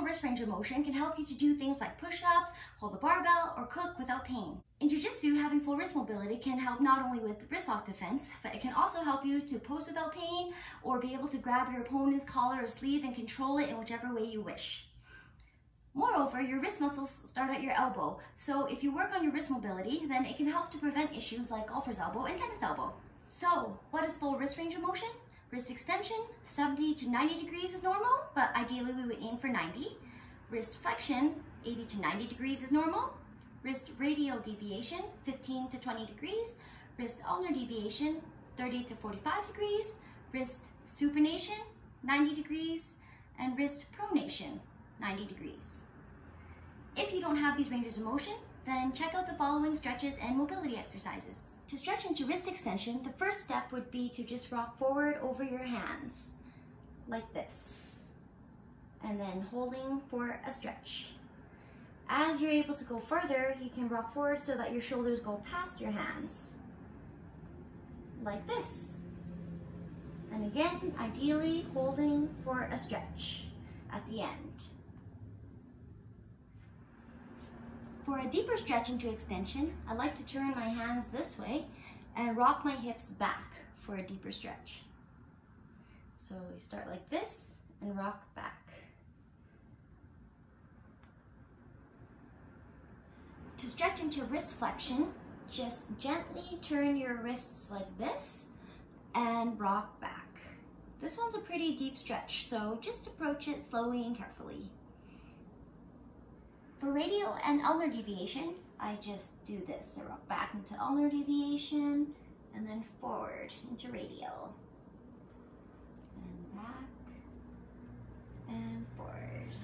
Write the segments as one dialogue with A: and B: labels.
A: wrist range of motion can help you to do things like push-ups, hold a barbell, or cook without pain. In Jiu-Jitsu, having full wrist mobility can help not only with wrist lock defense, but it can also help you to pose without pain or be able to grab your opponent's collar or sleeve and control it in whichever way you wish. Moreover, your wrist muscles start at your elbow, so if you work on your wrist mobility, then it can help to prevent issues like golfer's elbow and tennis elbow. So, what is full wrist range of motion? Wrist extension, 70 to 90 degrees is normal, but ideally we would aim for 90. Wrist flexion, 80 to 90 degrees is normal. Wrist radial deviation, 15 to 20 degrees. Wrist ulnar deviation, 30 to 45 degrees. Wrist supination, 90 degrees. And wrist pronation, 90 degrees. If you don't have these ranges of motion, then check out the following stretches and mobility exercises. To stretch into wrist extension, the first step would be to just rock forward over your hands, like this, and then holding for a stretch. As you're able to go further, you can rock forward so that your shoulders go past your hands, like this. And again, ideally holding for a stretch at the end. For a deeper stretch into extension, I like to turn my hands this way and rock my hips back for a deeper stretch. So we start like this and rock back. To stretch into wrist flexion, just gently turn your wrists like this and rock back. This one's a pretty deep stretch, so just approach it slowly and carefully. For radial and ulnar deviation, I just do this. I rock back into ulnar deviation and then forward into radial. And back and forward.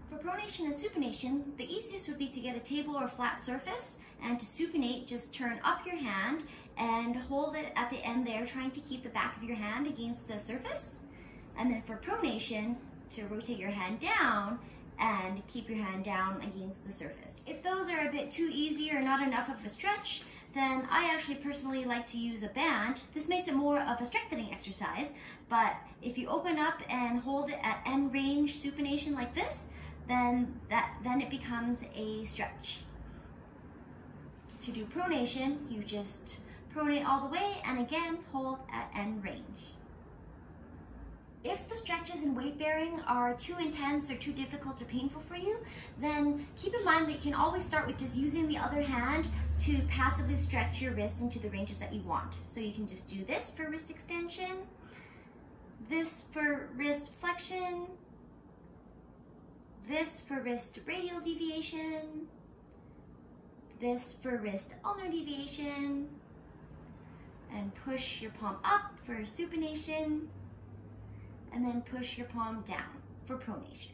A: For pronation and supination, the easiest would be to get a table or flat surface, and to supinate, just turn up your hand and hold it at the end there, trying to keep the back of your hand against the surface. And then for pronation, to rotate your hand down and keep your hand down against the surface. If those are a bit too easy or not enough of a stretch, then I actually personally like to use a band. This makes it more of a strengthening exercise, but if you open up and hold it at end range supination like this, then it becomes a stretch. To do pronation, you just pronate all the way and again hold at end range. If the stretches in weight bearing are too intense or too difficult or painful for you, then keep in mind that you can always start with just using the other hand to passively stretch your wrist into the ranges that you want. So you can just do this for wrist extension, this for wrist flexion, this for wrist radial deviation, this for wrist ulnar deviation, and push your palm up for supination, and then push your palm down for pronation.